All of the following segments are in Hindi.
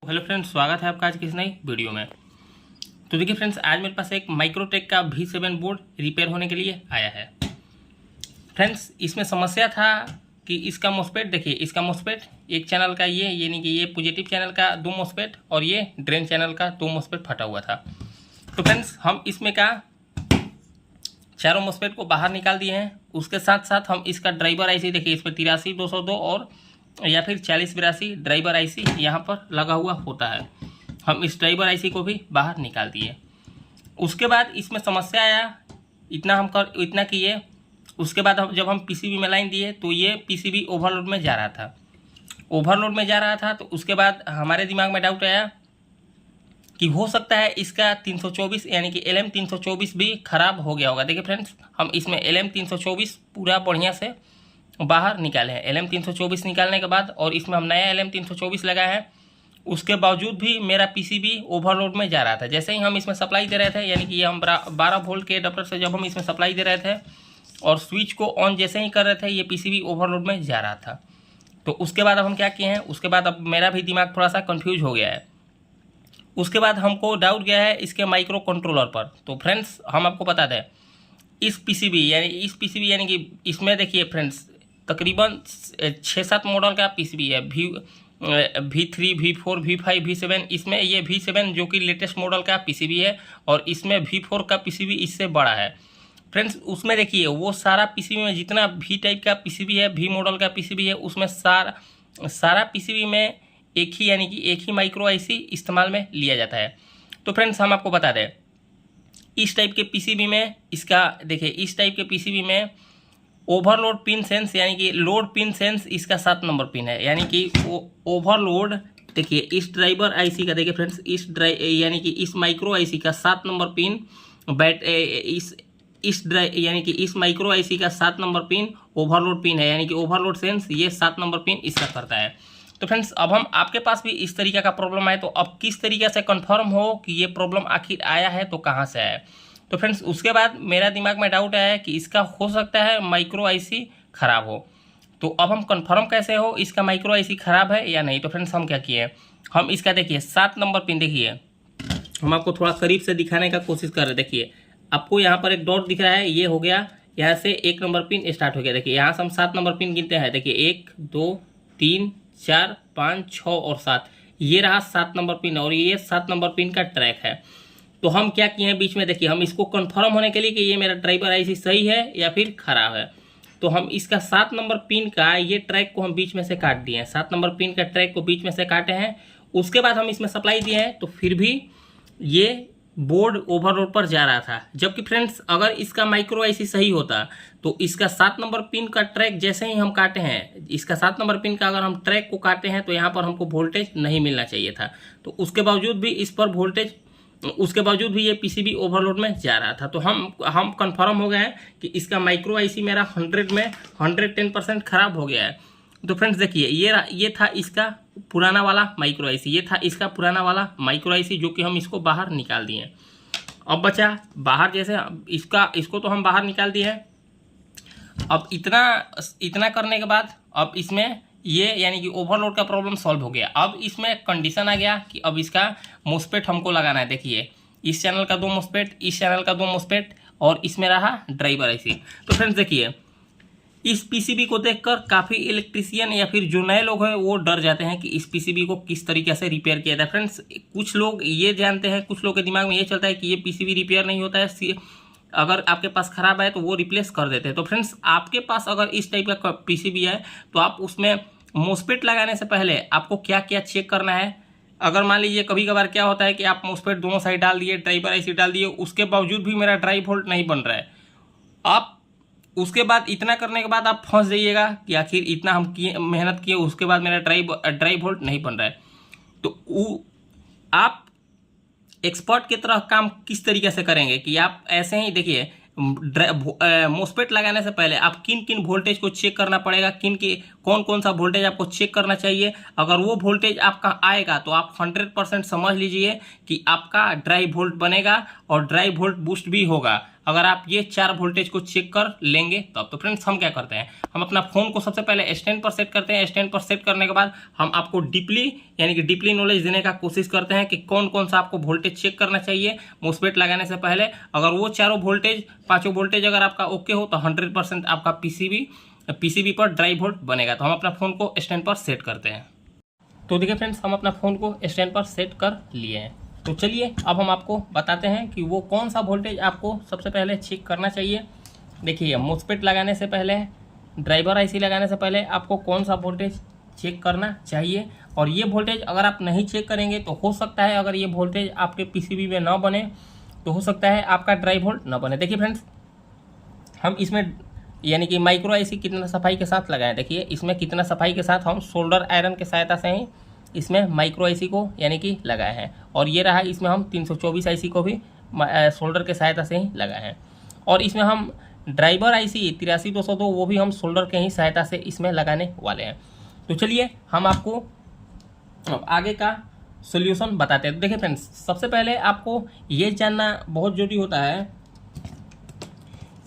हेलो फ्रेंड्स, स्वागत है आपका आज की इस नई वीडियो में। तो देखिए फ्रेंड्स, आज मेरे पास एक माइक्रोटेक का V7 बोर्ड रिपेयर होने के लिए आया है। फ्रेंड्स, इसमें समस्या था कि इसका मॉस्फेट देखिए, इसका मॉस्फेट एक चैनल का ये यानी कि ये पॉजिटिव चैनल का 2 मॉस्फेट और ये ड्रेन चैनल का 2 मॉस्फेट फटा हुआ था। तो फ्रेंड्स, हम इसमें का चारों मॉस्फेट को बाहर निकाल दिए हैं। उसके साथ साथ हम इसका ड्राइवर आईसी देखिए, इस पर 83-202 और या फिर 4082 ड्राइवर आईसी यहाँ पर लगा हुआ होता है। हम इस ड्राइवर आईसी को भी बाहर निकाल दिए। उसके बाद इसमें समस्या आया, इतना किए। उसके बाद जब हम पीसीबी में लाइन दिए तो ये पीसीबी ओवरलोड में जा रहा था। तो उसके बाद हमारे दिमाग में डाउट आया कि हो सकता है इसका 324 यानी कि LM324 भी खराब हो गया होगा। देखिए फ्रेंड्स, हम इसमें LM324 पूरा बढ़िया से बाहर निकाले हैं। LM324 निकालने के बाद और इसमें हम नया LM324 लगाए हैं। उसके बावजूद भी मेरा पीसीबी ओवरलोड में जा रहा था। जैसे ही हम इसमें सप्लाई दे रहे थे, यानी कि हम 12 वोल्ट के एडाप्टर से जब हम इसमें सप्लाई दे रहे थे और स्विच को ऑन जैसे ही कर रहे थे, ये पीसीबी ओवरलोड में जा रहा था। तो उसके बाद अब हम क्या किए हैं, उसके बाद अब मेरा भी दिमाग थोड़ा सा कन्फ्यूज हो गया है। उसके बाद हमको डाउट गया है इसके माइक्रो कंट्रोलर पर। तो फ्रेंड्स, हम आपको बता दें, इस पीसीबी यानी कि इसमें देखिए फ्रेंड्स, तकरीबन 6-7 मॉडल का पीसीबी है। V3, V4, V5, V7। इसमें ये V7 जो कि लेटेस्ट मॉडल का पीसीबी है और इसमें V4 का पीसीबी इससे बड़ा है। फ्रेंड्स, उसमें देखिए वो सारा पीसीबी में जितना V टाइप का पीसीबी है, V मॉडल का पीसीबी है, उसमें सारा पीसीबी में एक ही माइक्रो आईसी इस्तेमाल में लिया जाता है। तो फ्रेंड्स, हम आपको बता दें, इस टाइप के पीसीबी में इस टाइप के पीसीबी में ओवरलोड पिन सेंस यानी कि लोड पिन सेंस इसका 7 नंबर पिन है। यानी कि ओवरलोड देखिए, इस ड्राइवर आईसी का देखिए फ्रेंड्स, यानी कि इस माइक्रो आईसी का 7 नंबर पिन इस माइक्रो आईसी का 7 नंबर पिन ओवरलोड पिन है। यानी कि ओवरलोड सेंस ये 7 नंबर पिन इसका करता है। तो फ्रेंड्स, अब हम आपके पास भी इस तरीके का प्रॉब्लम आए तो अब किस तरीके से कंफर्म हो कि ये प्रॉब्लम आखिर आया है तो कहाँ से आया है। तो फ्रेंड्स, उसके बाद मेरा दिमाग में डाउट आया है कि इसका हो सकता है माइक्रो आईसी खराब हो। तो अब हम कंफर्म कैसे हो इसका माइक्रो आईसी खराब है या नहीं। तो फ्रेंड्स, हम क्या किए, हम इसका देखिए 7 नंबर पिन देखिए, हम आपको थोड़ा करीब से दिखाने का कोशिश कर रहे हैं। देखिए, आपको यहाँ पर एक डॉट दिख रहा है, ये हो गया, यहाँ से 1 नंबर पिन स्टार्ट हो गया। देखिए यहाँ से हम 7 नंबर पिन गिनते हैं। देखिए 1 2 3 4 5 6 और 7, ये रहा 7 नंबर पिन और ये 7 नंबर पिन का ट्रैक है। तो हम क्या किए हैं बीच में, देखिए हम इसको कंफर्म होने के लिए कि ये मेरा ड्राइवर आईसी सही है या फिर खराब है, तो हम इसका 7 नंबर पिन का ये ट्रैक को हम बीच में से काट दिए हैं। 7 नंबर पिन का ट्रैक को बीच में से काटे हैं। उसके बाद हम इसमें सप्लाई दिए हैं, तो फिर भी ये बोर्ड ओवरलोड पर जा रहा था। जबकि फ्रेंड्स, अगर इसका माइक्रो आईसी सही होता तो इसका 7 नंबर पिन का ट्रैक जैसे ही हम काटे हैं, इसका 7 नंबर पिन का अगर हम ट्रैक को काटे हैं तो यहाँ पर हमको वोल्टेज नहीं मिलना चाहिए था। तो उसके बावजूद भी ये पीसीबी ओवरलोड में जा रहा था। तो हम कंफर्म हो गए हैं कि इसका माइक्रो आईसी मेरा 100 में 110% खराब हो गया है। तो फ्रेंड्स देखिए, ये था इसका पुराना वाला माइक्रो आईसी, जो कि हम इसको बाहर निकाल दिए। अब बचा बाहर, जैसे इसको तो हम बाहर निकाल दिए हैं। अब इतना करने के बाद अब इसमें ये यानी कि ओवरलोड का प्रॉब्लम सॉल्व हो गया। अब इसमें कंडीशन आ गया कि अब इसका मॉस्फेट हमको लगाना है। देखिए, इस चैनल का 2 मॉस्फेट, इस चैनल का 2 मॉस्फेट और इसमें रहा ड्राइवर आईसी। तो फ्रेंड्स देखिए, इस पीसीबी को देखकर काफ़ी इलेक्ट्रीशियन या फिर जो नए लोग हैं वो डर जाते हैं कि इस पीसीबी को किस तरीके से रिपेयर किया जाए। फ्रेंड्स, कुछ लोग ये जानते हैं, कुछ लोग के दिमाग में ये चलता है कि ये पीसीबी रिपेयर नहीं होता है, अगर आपके पास खराब है तो वो रिप्लेस कर देते हैं। तो फ्रेंड्स, आपके पास अगर इस टाइप का पीसीबी है तो आप उसमें मॉस्फेट लगाने से पहले आपको क्या क्या चेक करना है। अगर मान लीजिए कभी कभार क्या होता है कि आप मॉस्फेट दोनों साइड डाल दिए, ड्राइवर आईसी डाल दिए, उसके बावजूद भी मेरा ड्राई वोल्ट नहीं बन रहा है। आप उसके बाद इतना करने के बाद आप फंस जाइएगा कि आखिर इतना हम मेहनत किए, उसके बाद मेरा ड्राई वोल्ट नहीं बन रहा है। तो आप एक्सपर्ट की तरह काम किस तरीके से करेंगे कि आप ऐसे ही देखिए, मॉस्फेट लगाने से पहले आप किन किन वोल्टेज को चेक करना पड़ेगा, कौन सा वोल्टेज आपको चेक करना चाहिए। अगर वो वोल्टेज आपका आएगा तो आप 100% समझ लीजिए कि आपका ड्राई वोल्ट बनेगा और ड्राई वोल्ट बूस्ट भी होगा। अगर आप ये 4 वोल्टेज को चेक कर लेंगे तब। तो फ्रेंड्स हम क्या करते हैं, हम अपना फ़ोन को सबसे पहले स्टैंड पर सेट करते हैं। स्टैंड पर सेट करने के बाद हम आपको डीपली यानी कि डीपली नॉलेज देने का कोशिश करते हैं कि कौन कौन सा आपको वोल्टेज चेक करना चाहिए मोस्फेट लगाने से पहले। अगर वो 5 वोल्टेज अगर आपका ओके हो तो 100% आपका पीसीबी पर ड्राइव वोल्ट बनेगा। तो हम अपना फ़ोन को स्टैंड पर सेट करते हैं। तो देखिए फ्रेंड्स, हम अपना फ़ोन को स्टैंड पर सेट कर लिए हैं। तो चलिए अब हम आपको बताते हैं कि वो कौन सा वोल्टेज आपको सबसे पहले चेक करना चाहिए। देखिए, मोस्फेट लगाने से पहले, ड्राइवर आईसी लगाने से पहले आपको कौन सा वोल्टेज चेक करना चाहिए। और ये वोल्टेज अगर आप नहीं चेक करेंगे तो हो सकता है अगर ये वोल्टेज आपके पीसीबी में ना बने तो हो सकता है आपका ड्राइव वोल्ट ना बने। देखिए फ्रेंड्स, हम इसमें यानी कि माइक्रो आईसी कितना सफाई के साथ लगाएं। देखिए इसमें कितना सफाई के साथ हम सोल्डर आयरन की सहायता से ही इसमें माइक्रो आईसी को यानी कि लगाए हैं। और ये रहा, इसमें हम 324 आईसी को भी सोल्डर के सहायता से ही लगाए हैं। और इसमें हम ड्राइवर आईसी 83202 वो भी हम सोल्डर के ही सहायता से इसमें लगाने वाले हैं। तो चलिए हम आपको आगे का सोल्यूशन बताते हैं। देखिए फ्रेंड्स, सबसे पहले आपको ये जानना बहुत जरूरी होता है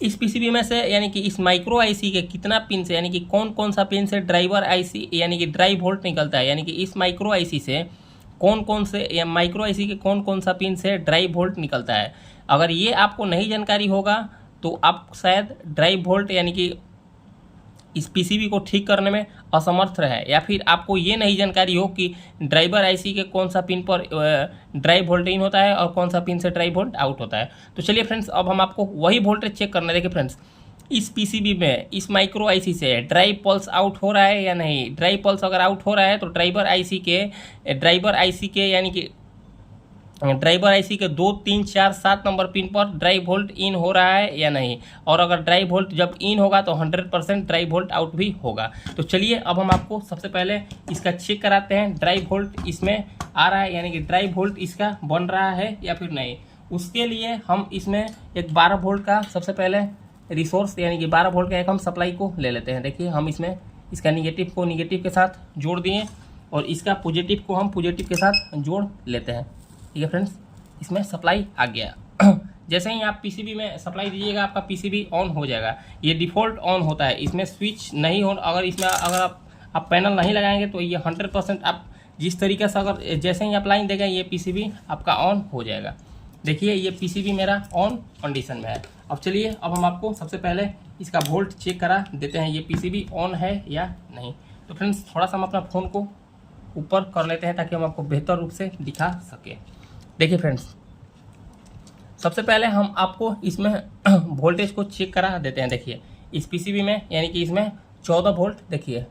इस पीसीबी में से यानी कि इस माइक्रो आईसी के कितना पिन से यानी कि कौन कौन सा पिन से ड्राइवर आईसी यानी कि ड्राइव वोल्ट निकलता है। यानी कि इस माइक्रो आईसी से कौन कौन से या माइक्रो आईसी के कौन कौन सा पिन से ड्राइव वोल्ट निकलता है। अगर ये आपको नहीं जानकारी होगा तो आप शायद ड्राइव वोल्ट यानी कि इस पीसीबी को ठीक करने में असमर्थ रहे, या फिर आपको ये नहीं जानकारी हो कि ड्राइवर आईसी के कौन सा पिन पर ड्राइव वोल्ट इन होता है और कौन सा पिन से ड्राइव वोल्ट आउट होता है। तो चलिए फ्रेंड्स, अब हम आपको वही वोल्टेज चेक करना है। देखिए फ्रेंड्स, इस पीसीबी में इस माइक्रो आईसी से ड्राइव पल्स आउट हो रहा है या नहीं। ड्राइव पल्स अगर आउट हो रहा है तो ड्राइवर आईसी के यानी कि ड्राइवर आईसी के 2, 3, 4, 7 नंबर पिन पर ड्राइव वोल्ट इन हो रहा है या नहीं। और अगर ड्राइव वोल्ट जब इन होगा तो 100% ड्राइव वोल्ट आउट भी होगा। तो चलिए अब हम आपको सबसे पहले इसका चेक कराते हैं, ड्राइव वोल्ट इसमें आ रहा है यानी कि ड्राइव वोल्ट इसका बन रहा है या फिर नहीं। उसके लिए हम इसमें एक 12 वोल्ट का सबसे पहले रिसोर्स यानी कि 12 वोल्ट का एक हम सप्लाई को ले लेते हैं। देखिए, हम इसमें इसका निगेटिव को निगेटिव के साथ जोड़ दिए और इसका पॉजिटिव को हम पॉजिटिव के साथ जोड़ लेते हैं। ठीक है फ्रेंड्स, इसमें सप्लाई आ गया। जैसे ही आप पीसीबी में सप्लाई दीजिएगा आपका पीसीबी ऑन हो जाएगा। ये डिफ़ॉल्ट ऑन होता है, इसमें स्विच नहीं हो। अगर आप पैनल नहीं लगाएंगे तो ये 100% आप जिस तरीके से अगर जैसे ही आप लाइन देगा ये पीसीबी आपका ऑन हो जाएगा। देखिए, ये पीसीबी मेरा ऑन कंडीशन में है। अब चलिए, अब हम आपको सबसे पहले इसका वोल्ट चेक करा देते हैं, ये पीसीबी ऑन है या नहीं। तो फ्रेंड्स, थोड़ा सा हम अपना फ़ोन को ऊपर कर लेते हैं ताकि हम आपको बेहतर रूप से दिखा सकें। देखिए फ्रेंड्स, सबसे पहले हम आपको इसमें वोल्टेज को चेक करा देते हैं। देखिए, इस पीसीबी में यानी कि इसमें 14 वोल्ट, देखिए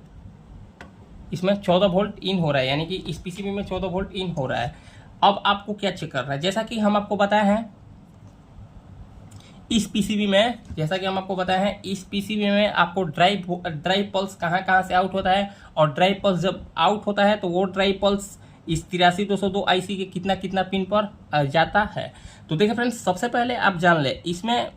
इसमें 14 वोल्ट इन हो रहा है यानी कि इस पीसीबी में 14 वोल्ट इन हो रहा है। अब आपको क्या चेक करना है, जैसा कि हम आपको बताए हैं इस पीसीबी में, इस पीसीबी में आपको ड्राइव पल्स कहाँ से आउट होता है। और ड्राइव पल्स जब आउट होता है तो वो ड्राइव पल्स इस 83202 आईसी के कितना पिन पर जाता है। तो देखिए फ्रेंड्स, सबसे पहले आप जान ले, इसमें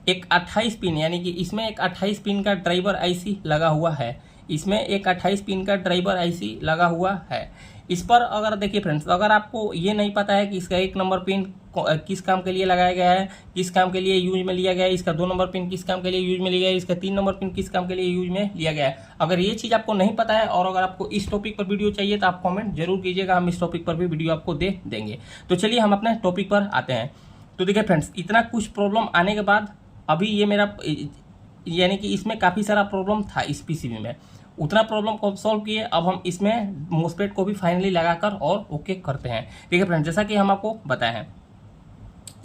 एक 28 पिन यानी कि इसमें एक 28 पिन का ड्राइवर आईसी लगा हुआ है। इसमें एक 28 पिन का ड्राइवर आईसी लगा हुआ है। इस पर अगर देखिए फ्रेंड्स, अगर आपको ये नहीं पता है कि इसका 1 नंबर पिन किस काम के लिए लगाया गया है, किस काम के लिए यूज में लिया गया है, इसका 2 नंबर पिन किस काम के लिए यूज में लिया गया है, इसका 3 नंबर पिन किस काम के लिए यूज में लिया गया है, अगर ये चीज़ आपको नहीं पता है और अगर आपको इस टॉपिक पर वीडियो चाहिए तो आप कमेंट जरूर कीजिएगा, हम इस टॉपिक पर भी वीडियो आपको दे देंगे। तो चलिए हम अपने टॉपिक पर आते हैं। तो देखिए फ्रेंड्स, इतना कुछ प्रॉब्लम आने के बाद अभी ये मेरा यानी कि इसमें काफ़ी सारा प्रॉब्लम था इस पीसीबी में, उतना प्रॉब्लम को सॉल्व किए। अब हम इसमें मोस्फेट को भी फाइनली लगाकर और ओके करते हैं। ठीक है फ्रेंड्स, जैसा कि हम आपको बताए हैं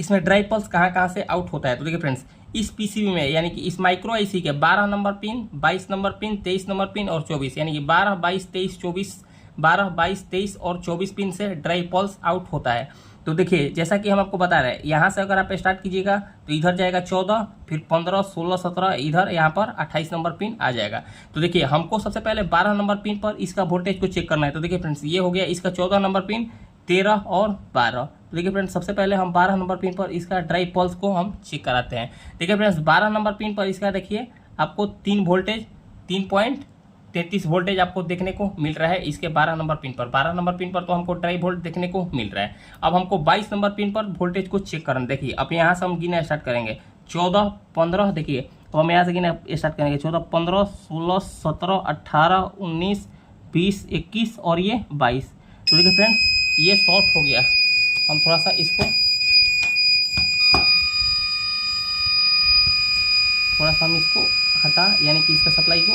इसमें ड्राइव पल्स कहाँ से आउट होता है। तो देखिए फ्रेंड्स, इस पीसीबी में यानी कि इस माइक्रो आईसी के 12 number pin, 22 number pin, 23 number pin और 24 यानी कि 12, 22, 23, 24, 12, 22, 23 और 24 पिन से ड्राइव पल्स आउट होता है। तो देखिए, जैसा कि हम आपको बता रहे हैं, यहाँ से अगर आप स्टार्ट कीजिएगा तो इधर जाएगा 14, फिर 15, 16, 17, इधर यहाँ पर 28 नंबर पिन आ जाएगा। तो देखिए, हमको सबसे पहले 12 नंबर पिन पर इसका वोल्टेज को चेक करना है। तो देखिए फ्रेंड्स, ये हो गया इसका 14 नंबर पिन, 13 और 12। तो देखिए फ्रेंड्स, सबसे पहले हम 12 नंबर पिन पर इसका ड्राइव पल्स को हम चेक कराते हैं। देखिए फ्रेंड्स, 12 नंबर पिन पर इसका देखिए आपको 3 वोल्टेज 3.3 33 वोल्टेज आपको देखने को मिल रहा है इसके 12 नंबर पिन पर। 12 नंबर पिन पर तो हमको ड्राई वोल्ट देखने को मिल रहा है। अब हमको 22 नंबर पिन पर वोल्टेज को चेक करना। देखिए अब यहाँ से हम गिना स्टार्ट करेंगे 14, 15। देखिए अब हम यहाँ से गिना स्टार्ट करेंगे 14, 15, 16, 17, 18, 19, 20, 21 और ये 22। तो देखिए फ्रेंड्स ये शॉर्ट हो गया। हम थोड़ा सा इसको हटा, यानी कि इसका सप्लाई को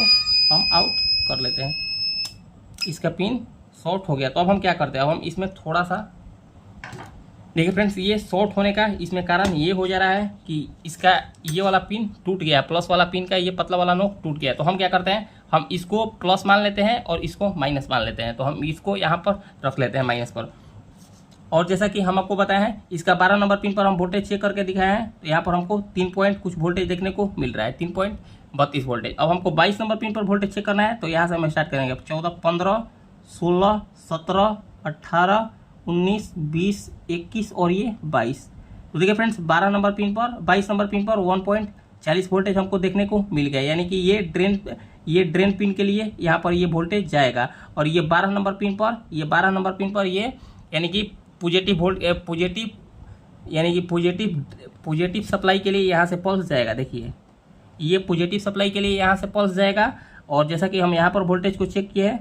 हम आउट कर लेते हैं। इसका पिन शॉर्ट हो गया। तो अब हम क्या करते हैं, अब हम इसमें थोड़ा सा देखिए फ्रेंड्स, ये शॉर्ट होने का इसमें कारण ये हो जा रहा है कि इसका ये वाला पिन टूट गया, प्लस वाला पिन का ये पतला वाला नोक टूट गया। तो हम क्या करते हैं, हम इसको प्लस मान लेते हैं और इसको माइनस मान लेते हैं। तो हम इसको यहाँ पर रख लेते हैं माइनस पर। और जैसा कि हम आपको बताए हैं, इसका 12 नंबर पिन पर हम वोल्टेज चेक करके दिखाए हैं। तो यहाँ पर हमको 3 पॉइंट कुछ वोल्टेज देखने को मिल रहा है, 3.32 वोल्टेज। अब हमको 22 नंबर पिन पर वोल्टेज चेक करना है। तो यहाँ से हम स्टार्ट करेंगे 14, 15, 16, 17, 18, 19, 20, 21 और ये 22। तो देखिए फ्रेंड्स 12 नंबर पिन पर 22 नंबर पिन पर 1.40 वोल्टेज हमको देखने को मिल गया। यानी कि ये ड्रेन पिन के लिए यहाँ पर ये वोल्टेज जाएगा। और ये 12 नंबर पिन पर ये यानी कि पॉजिटिव सप्लाई के लिए यहाँ से पल्स जाएगा। देखिए ये पॉजिटिव सप्लाई के लिए यहाँ से पल्स जाएगा। और जैसा कि हम यहाँ पर वोल्टेज को चेक किया है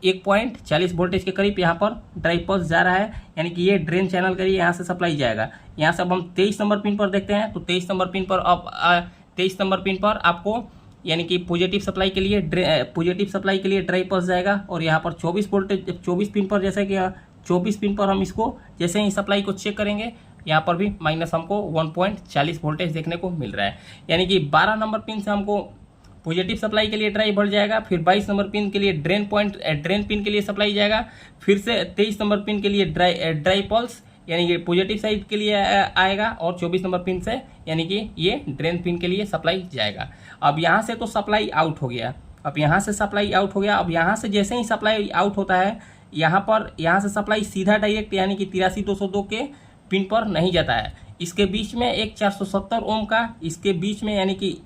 1.40 वोल्टेज के करीब यहाँ पर ड्राई पल्स जा रहा है। यानी कि ये ड्रेन चैनल के लिए यहाँ से सप्लाई जाएगा। यहाँ से अब हम 23 नंबर पिन पर देखते हैं। तो 23 नंबर पिन पर आपको यानी कि पॉजिटिव सप्लाई के लिए ड्राई पल्स जाएगा। और यहाँ पर 24 पिन पर जैसे कि 24 पिन पर हम इसको जैसे ही सप्लाई को चेक करेंगे, यहाँ पर भी माइनस हमको 1.40 वोल्टेज देखने को मिल रहा है। यानी कि 12 नंबर पिन से हमको पॉजिटिव सप्लाई के लिए ड्राई बढ़ जाएगा। फिर 22 नंबर पिन के लिए ड्रेन पिन के लिए सप्लाई जाएगा। फिर से 23 नंबर पिन के लिए ड्राई पल्स यानी कि पॉजिटिव साइड के लिए आएगा। और 24 नंबर पिन से यानी कि ये ड्रेन पिन के लिए सप्लाई जाएगा। अब यहाँ से तो सप्लाई आउट हो गया। अब यहाँ से जैसे ही सप्लाई आउट होता है, यहाँ से सप्लाई सीधा डायरेक्ट यानी कि 83,202 के पिन पर नहीं जाता है। इसके बीच में एक 470 ओम का इसके बीच में यानी कि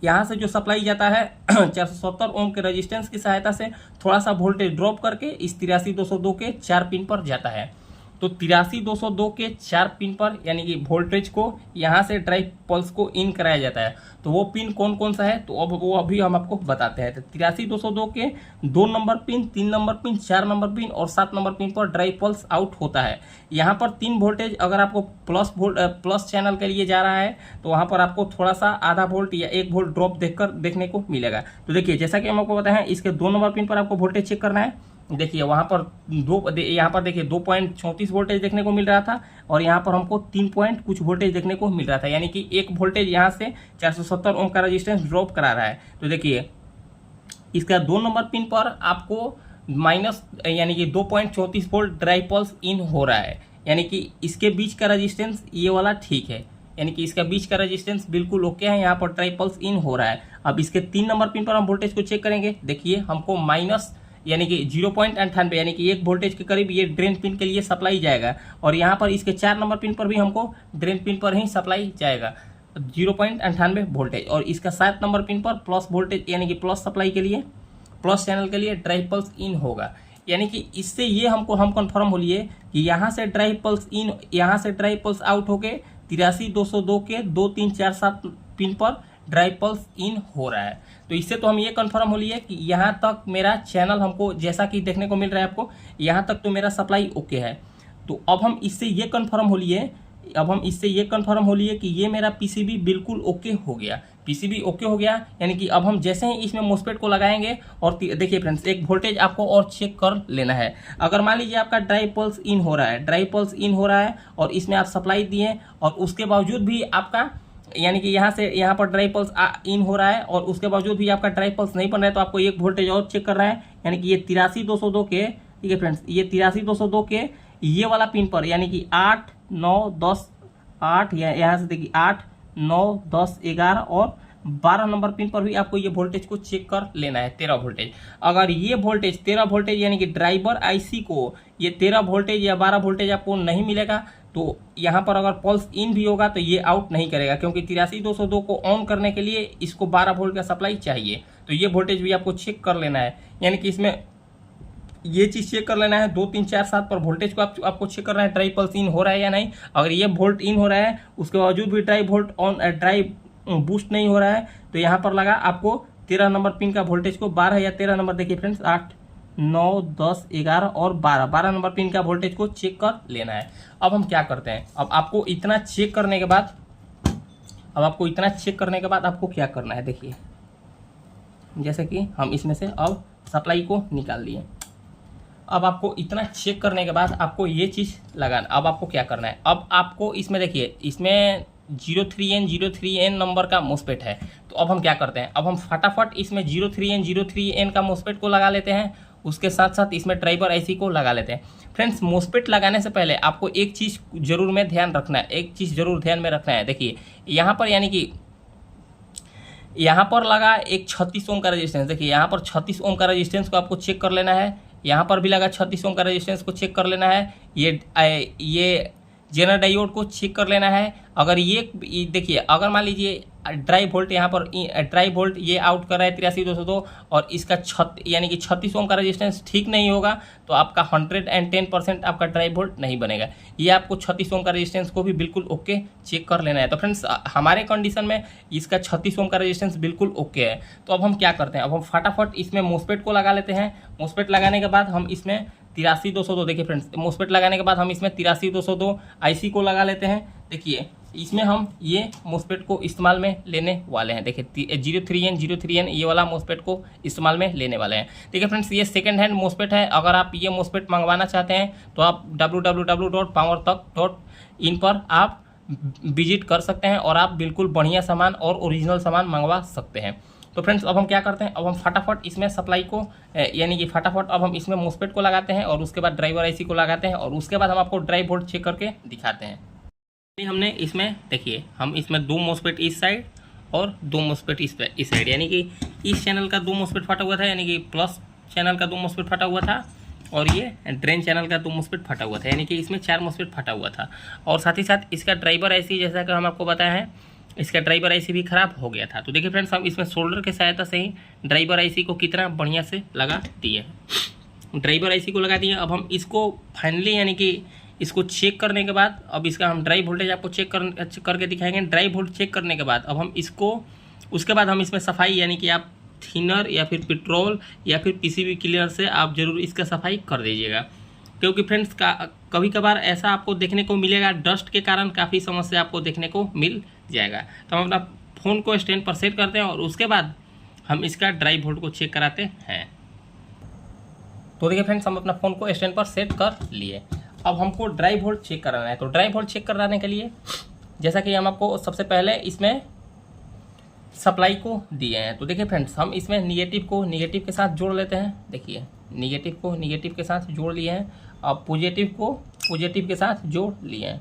यहाँ से जो सप्लाई जाता है 470 ओम के रेजिस्टेंस की सहायता से थोड़ा सा वोल्टेज ड्रॉप करके इस 83,202 के 4 पिन पर जाता है। तो 83,202 के 4 पिन पर यानी कि वोल्टेज को यहाँ से ड्राइव पल्स को इन कराया जाता है। तो वो पिन कौन कौन सा है, तो अब वो अभी हम आपको बताते हैं। तो 83,202 के 2 number pin, 3 number pin, 4 number pin और 7 नंबर पिन पर ड्राइव पल्स आउट होता है। यहाँ पर 3 वोल्टेज अगर आपको प्लस चैनल के लिए जा रहा है तो वहाँ पर आपको थोड़ा सा आधा वोल्ट या 1 वोल्ट ड्रॉप देखने को मिलेगा। तो देखिए जैसा कि हम आपको बताएं, इसके 2 नंबर पिन पर आपको वोल्टेज चेक करना है। देखिए वहाँ पर यहाँ पर देखिए 2.34 वोल्टेज देखने को मिल रहा था। और यहाँ पर हमको 3 पॉइंट कुछ वोल्टेज देखने को मिल रहा था। यानी कि 1 वोल्टेज यहाँ से 470 ओम का रेजिस्टेंस ड्रॉप करा रहा है। तो देखिए इसका 2 नंबर पिन पर आपको माइनस यानी कि 2.34 वोल्ट ड्राइव पल्स इन हो रहा है। यानी कि इसके बीच का रेजिस्टेंस ये वाला ठीक है, यानी कि इसका बीच का रेजिस्टेंस बिल्कुल ओके है। यहाँ पर ड्राइव पल्स इन हो रहा है। अब इसके 3 नंबर पिन पर हम वोल्टेज को चेक करेंगे। देखिए हमको माइनस यानी कि 0.98 यानी कि 1 वोल्टेज के करीब ये ड्रेन पिन के लिए सप्लाई जाएगा। और यहाँ पर इसके 4 नंबर पिन पर भी हमको ड्रेन पिन पर ही सप्लाई जाएगा 0.98 वोल्टेज। और इसका 7 नंबर पिन पर प्लस वोल्टेज यानी कि प्लस सप्लाई के लिए प्लस चैनल के लिए ड्राइव पल्स इन होगा। यानी कि इससे ये हम कंफर्म हो लिए कि यहाँ से ड्राइव पल्स आउट होके 83,202 के 2, 3, 4, 7 पिन पर ड्राइव पल्स इन हो रहा है। तो इससे तो हम ये कंफर्म हो लिए कि यहाँ तक मेरा चैनल हमको जैसा कि देखने को मिल रहा है आपको, यहाँ तक तो मेरा सप्लाई ओके है। तो अब हम इससे ये कंफर्म हो लिए कि ये मेरा पीसीबी बिल्कुल ओके हो गया। पीसीबी ओके हो गया यानी कि अब हम जैसे ही इसमें मोस्फेट को लगाएंगे। और देखिए फ्रेंड्स एक वोल्टेज आपको और चेक कर लेना है। अगर मान लीजिए आपका ड्राइव पल्स इन हो रहा है और इसमें आप सप्लाई दिए और उसके बावजूद भी आपका यानी कि यहाँ पर ड्राइव पल्स इन हो रहा है और उसके बावजूद भी आपका ड्राइव पल्स नहीं बन रहा है, तो आपको एक वोल्टेज और चेक करना है। यानी कि ये 83,202 के, ठीक है फ्रेंड्स, ये 83,202 के ये वाला पिन पर यानी कि 8, 9, 10, 8 यहाँ से देखिए 8, 9, 10, 11 और 12 नंबर पिन पर भी आपको ये वोल्टेज को चेक कर लेना है 13 वोल्टेज। अगर ये वोल्टेज 13 वोल्टेज यानी कि ड्राइवर आईसी को ये 13 वोल्टेज या 12 वोल्टेज आपको नहीं मिलेगा तो यहाँ पर अगर पल्स इन भी होगा तो ये आउट नहीं करेगा, क्योंकि 83202 को ऑन करने के लिए इसको 12 वोल्ट का सप्लाई चाहिए। तो ये वोल्टेज भी आपको चेक कर लेना है, यानी कि इसमें ये चीज़ चेक कर लेना है 2 3 4 7 पर वोल्टेज को आपको चेक करना है ड्राई पल्स इन हो रहा है या नहीं। अगर ये वोल्ट इन हो रहा है उसके बावजूद भी ड्राई बूस्ट नहीं हो रहा है तो यहाँ पर लगा आपको 13 नंबर पिन का वोल्टेज को 12 या 13 नंबर, देखिए फ्रेंड्स 8 9 10 11 और 12 नंबर पिन का वोल्टेज को चेक कर लेना है। अब हम क्या करते हैं, अब आपको इतना चेक करने के बाद आपको क्या करना है, देखिए जैसे कि हम इसमें से अब सप्लाई को निकाल लिए। अब आपको इतना चेक करने के बाद आपको ये चीज़ लगाना, अब आपको क्या करना है, अब आपको इसमें देखिए इसमें 03N नंबर का मोस्पेट है। तो अब हम क्या करते हैं, अब हम फटाफट इसमें 03N का मोस्पेट को लगा लेते हैं, उसके साथ साथ इसमें ड्राइवर आईसी को लगा लेते हैं। फ्रेंड्स मोस्पेट लगाने से पहले आपको एक चीज़ जरूर में ध्यान रखना है, देखिए यहाँ पर यानी कि यहाँ पर लगा एक 36 ओम का रेजिस्टेंस, देखिए यहाँ पर 36 ओम का रेजिस्टेंस को आपको चेक कर लेना है, यहाँ पर भी लगा 36 ओम का रेजिस्टेंस को चेक कर लेना है, ये जेनर डायोड को चेक कर लेना है। अगर ये देखिए अगर मान लीजिए ड्राई वोल्ट यहाँ पर ड्राई वोल्ट ये आउट कर रहा है 83202 और इसका यानी कि 36 ओम का रेजिस्टेंस ठीक नहीं होगा तो आपका 110% आपका ड्राई वोल्ट नहीं बनेगा। ये आपको 36 ओम का रेजिस्टेंस को भी बिल्कुल ओके चेक कर लेना है। तो फ्रेंड्स हमारे कंडीशन में इसका 36 ओम का रेजिस्टेंस बिल्कुल ओके है। तो अब हम क्या करते हैं, अब हम फटाफट इसमें मोस्पेट को लगा लेते हैं। मोस्पेट लगाने के बाद हम इसमें 83202, देखिए फ्रेंड्स मोस्पेट लगाने के बाद हम इसमें 83202 आईसी को लगा लेते हैं। देखिए इसमें हम ये मोस्पेट को इस्तेमाल में लेने वाले हैं, देखिए 03N ये वाला मोस्पेट को इस्तेमाल में लेने वाले हैं। ठीक है फ्रेंड्स, ये सेकंड हैंड मोस्पेट है। अगर आप ये मोस्पेट मंगवाना चाहते हैं तो आप www.powertak.in पर आप विजिट कर सकते हैं और आप बिल्कुल बढ़िया सामान और ओरिजिनल सामान मंगवा सकते हैं। तो फ्रेंड्स अब हम क्या करते हैं, अब हम फटाफट इसमें सप्लाई को यानी कि फटाफट अब हम इसमें मोस्पेट को लगाते हैं और उसके बाद ड्राइवर आईसी को लगाते हैं और उसके बाद हम आपको ड्राई वोल्ट चेक करके दिखाते हैं। हमने इसमें देखिए हम इसमें 2 मोस्पेट इस साइड और 2 मोस्पेट इस साइड, यानी कि इस चैनल का 2 मोस्पेट फटा हुआ था, यानी कि प्लस चैनल का 2 मोस्पेट फटा हुआ था और ये ड्रेन चैनल का 2 मोस्पेट फटा हुआ था, यानी कि इसमें 4 मोस्पेट फटा हुआ था। और साथ ही साथ इसका ड्राइवर आईसी जैसा कि हम आपको बताया है इसका ड्राइवर आईसी भी ख़राब हो गया था। तो देखिए फ्रेंड्स हम इसमें सोल्डर की सहायता से ही ड्राइवर आईसी को कितना बढ़िया से लगा दिए, ड्राइवर आईसी को लगा दिए। अब हम इसको फाइनली यानी कि इसको चेक करने के बाद अब इसका हम ड्राई वोल्टेज आपको चेक करके दिखाएंगे। ड्राई वोल्ट चेक करने के बाद अब हम इसको उसके बाद हम इसमें सफाई यानी कि आप थिनर या फिर पेट्रोल या फिर पीसीबी क्लीनर से आप ज़रूर इसका सफाई कर दीजिएगा, क्योंकि फ्रेंड्स कभी कभार ऐसा आपको देखने को मिलेगा, डस्ट के कारण काफ़ी समस्या आपको देखने को मिल जाएगा। तो हम अपना फ़ोन को स्टैंड पर सेट करते हैं और उसके बाद हम इसका ड्राई वोल्ट को चेक कराते हैं। तो देखिए फ्रेंड्स हम अपना फ़ोन को स्टैंड पर सेट कर लिए। अब हमको ड्राई वोल्ट चेक कराना है। तो ड्राई वोल्ट चेक कराने के लिए जैसा कि हम आपको सबसे पहले इसमें सप्लाई को दिए हैं, तो देखिए फ्रेंड्स हम इसमें निगेटिव को निगेटिव के साथ जोड़ लेते हैं। देखिए निगेटिव को निगेटिव के साथ जोड़ लिए हैं, अब पॉजिटिव को पॉजिटिव के साथ जोड़ लिए हैं।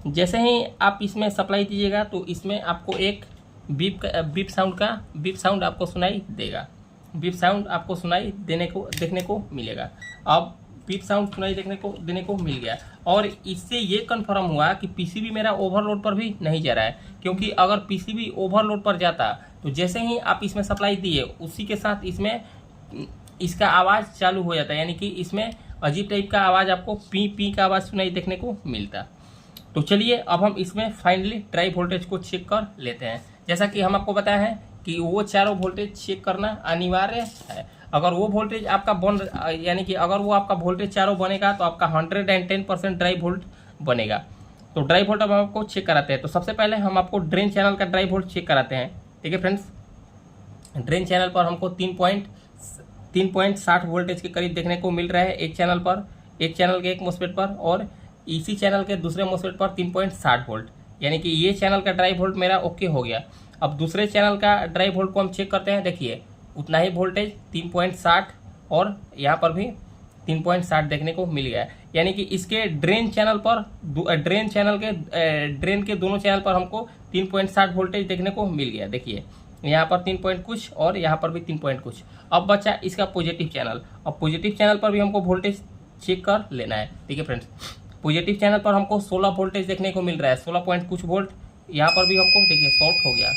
जैसे ही आप इसमें सप्लाई दीजिएगा तो इसमें आपको एक बीप साउंड आपको सुनाई देगा, बीप साउंड आपको सुनाई देखने को मिलेगा। अब बीप साउंड सुनाई देने को मिल गया और इससे ये कंफर्म हुआ कि पीसीबी मेरा ओवरलोड पर भी नहीं जा रहा है, क्योंकि अगर पीसीबी ओवरलोड पर जाता तो जैसे ही आप इसमें सप्लाई दिए उसी के साथ इसमें इसका आवाज़ चालू हो जाता है, यानी कि इसमें अजीब टाइप का आवाज़ आपको पी पी का आवाज़ सुनाई देखने को मिलता। तो चलिए अब हम इसमें फाइनली ड्राई वोल्टेज को चेक कर लेते हैं। जैसा कि हम आपको बताया है कि वो चारों वोल्टेज चेक करना अनिवार्य है। अगर वो वोल्टेज आपका यानी कि अगर वो आपका वोल्टेज चारों बनेगा तो आपका 110% ड्राई वोल्ट बनेगा। तो ड्राई वोल्ट अब हम आपको चेक कराते हैं। तो सबसे पहले हम आपको ड्रेन चैनल का ड्राई वोल्ट चेक कराते हैं। ठीक है फ्रेंड्स, ड्रेन चैनल पर हमको 3.60 वोल्टेज के करीब देखने को मिल रहा है एक चैनल के एक मोस्फेट पर, और इसी चैनल के दूसरे मोस्फेट पर 3.60 वोल्ट, यानी कि ये चैनल का ड्राई वोल्ट मेरा ओके हो गया। अब दूसरे चैनल का ड्राई वोल्ट को हम चेक करते हैं। देखिए उतना ही वोल्टेज 3.60 और यहाँ पर भी 3.60 देखने को मिल गया, यानी कि इसके ड्रेन के दोनों चैनल पर हमको 3.60 वोल्टेज देखने को मिल गया। देखिए यहाँ पर 3 पॉइंट कुछ और यहाँ पर भी 3 पॉइंट कुछ। अब बचा इसका पॉजिटिव चैनल, अब पॉजिटिव चैनल पर भी हमको वोल्टेज चेक कर लेना है। ठीक है फ्रेंड्स, पॉजिटिव चैनल पर हमको 16 वोल्टेज देखने को मिल रहा है, 16 पॉइंट कुछ वोल्ट। यहाँ पर भी हमको देखिए शॉर्ट हो गया।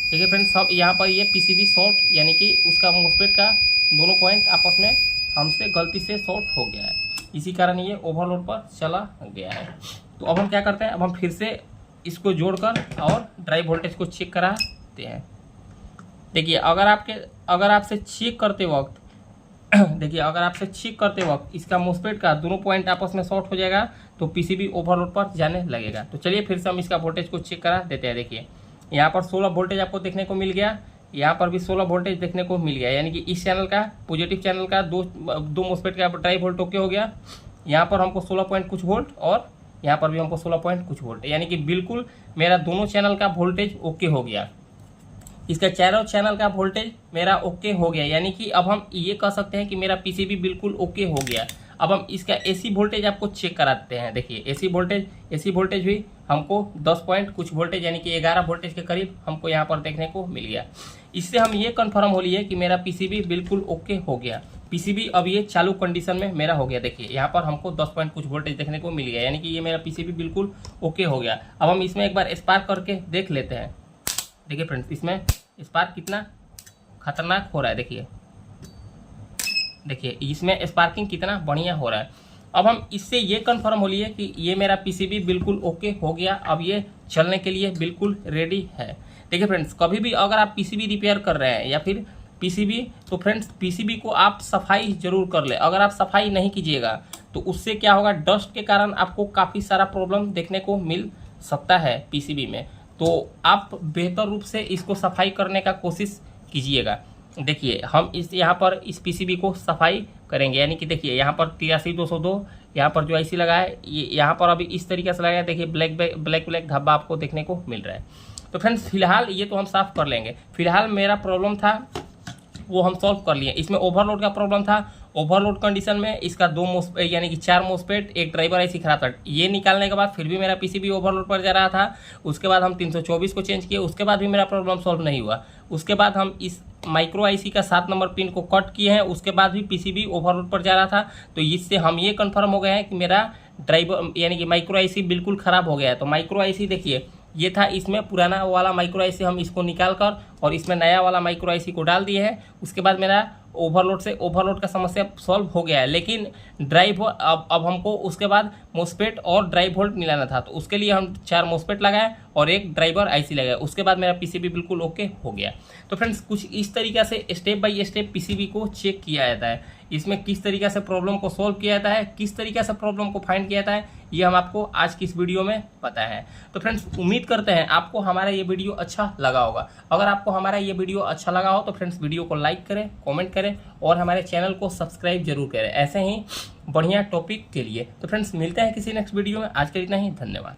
ठीक है फ्रेंड्स, सब यहाँ पर ये पीसीबी शॉर्ट यानी कि उसका मोस्फेट का दोनों पॉइंट आपस में हमसे गलती से शॉर्ट हो गया है, इसी कारण ये ओवरलोड पर चला गया है। तो अब हम क्या करते हैं, अब हम फिर से इसको जोड़कर और ड्राइव वोल्टेज को चेक कराते हैं। देखिए अगर आपसे चेक करते वक्त देखिए अगर आपसे चेक करते वक्त इसका मोस्फेट का दोनों पॉइंट आपस में शॉर्ट हो जाएगा तो पीसीबी ओवरलोड पर जाने लगेगा। तो चलिए फिर से हम इसका वोल्टेज को चेक करा देते हैं। देखिए यहाँ पर 16 वोल्टेज आपको देखने को मिल गया, यहाँ पर भी 16 वोल्टेज देखने को मिल गया, यानी कि इस चैनल का पॉजिटिव चैनल का दो मोस्फेट का ड्राइव वोल्ट ओके हो गया। यहाँ पर हमको 16 पॉइंट कुछ वोल्ट और यहाँ पर भी हमको 16 पॉइंट कुछ वोल्ट, यानी कि बिल्कुल मेरा दोनों चैनल का वोल्टेज ओके हो गया। इसका चारों चैनल का वोल्टेज मेरा ओके हो गया, यानी कि अब हम ये कह सकते हैं कि मेरा पीसीबी बिल्कुल ओके हो गया। अब हम इसका एसी वोल्टेज आपको चेक कराते हैं। देखिए एसी वोल्टेज भी हमको 10 पॉइंट कुछ वोल्टेज यानी कि 11 वोल्टेज के करीब हमको यहाँ पर देखने को मिल गया। इससे हम ये कन्फर्म हो लिए कि मेरा पीसीबी बिल्कुल ओके हो गया। पीसीबी अब ये चालू कंडीशन में मेरा हो गया। देखिए यहाँ पर हमको 10 पॉइंट कुछ वोल्टेज देखने को मिल गया, यानी कि ये मेरा पीसीबी बिल्कुल ओके हो गया। अब हम इसमें एक बार स्पार्क करके देख लेते हैं। देखिए फ्रेंड्स, इसमें स्पार्क कितना खतरनाक हो रहा है। देखिए इसमें स्पार्किंग कितना बढ़िया हो रहा है। अब हम इससे ये कंफर्म हो लिए कि ये मेरा पीसीबी बिल्कुल ओके हो गया, अब ये चलने के लिए बिल्कुल रेडी है। देखिए फ्रेंड्स, कभी भी अगर आप पीसीबी रिपेयर कर रहे हैं या फिर पीसीबी, तो फ्रेंड्स पीसीबी को आप सफाई जरूर कर ले। अगर आप सफाई नहीं कीजिएगा तो उससे क्या होगा, डस्ट के कारण आपको काफ़ी सारा प्रॉब्लम देखने को मिल सकता है पीसीबी में। तो आप बेहतर रूप से इसको सफाई करने का कोशिश कीजिएगा। देखिए हम यहाँ पर इस पीसीबी को सफाई करेंगे, यानी कि देखिए यहाँ पर 83-202 यहाँ पर जो आईसी लगा है, ये यहाँ पर अभी इस तरीके से लगा है। देखिए ब्लैक धब्बा आपको देखने को मिल रहा है। तो फ्रेंड्स फिलहाल ये तो हम साफ कर लेंगे। फिलहाल मेरा प्रॉब्लम था वो हम सॉल्व कर लिए। इसमें ओवरलोड का प्रॉब्लम था। ओवरलोड कंडीशन में इसका यानी कि 4 मोस्फेट एक ड्राइवर आईसी खराब था। ये निकालने के बाद फिर भी मेरा पीसीबी ओवरलोड पर जा रहा था। उसके बाद हम 324 को चेंज किए, उसके बाद भी मेरा प्रॉब्लम सॉल्व नहीं हुआ। उसके बाद हम इस माइक्रो आईसी का 7 नंबर पिन को कट किए हैं, उसके बाद भी पीसीबी ओवरलोड पर जा रहा था। तो इससे हम ये कंफर्म हो गए हैं कि मेरा ड्राइवर यानी कि माइक्रो आईसी बिल्कुल ख़राब हो गया है। तो माइक्रो आईसी देखिए ये था, इसमें पुराना वाला माइक्रो आईसी हम इसको निकाल कर और इसमें नया वाला माइक्रो आईसी को डाल दिए हैं। उसके बाद मेरा ओवरलोड का समस्या सॉल्व हो गया है। लेकिन ड्राइव अब हमको उसके बाद मोस्फेट और ड्राइव वोल्ट मिलाना था, तो उसके लिए हम 4 मोस्फेट लगाए और एक ड्राइवर आईसी लगाया। उसके बाद मेरा पीसीबी बिल्कुल ओके हो गया। तो फ्रेंड्स कुछ इस तरीके से स्टेप बाय स्टेप पीसीबी को चेक किया जाता है। इसमें किस तरीके से प्रॉब्लम को सॉल्व किया जाता है, किस तरीके से प्रॉब्लम को फाइंड किया जाता है, ये हम आपको आज की इस वीडियो में बताया है। तो फ्रेंड्स उम्मीद करते हैं आपको हमारा ये वीडियो अच्छा लगा होगा। अगर आपको हमारा ये वीडियो अच्छा लगा हो तो फ्रेंड्स वीडियो को लाइक करें, कमेंट करें और हमारे चैनल को सब्सक्राइब जरूर करें ऐसे ही बढ़िया टॉपिक के लिए। तो फ्रेंड्स मिलते हैं किसी नेक्स्ट वीडियो में। आज के लिए इतना ही, धन्यवाद।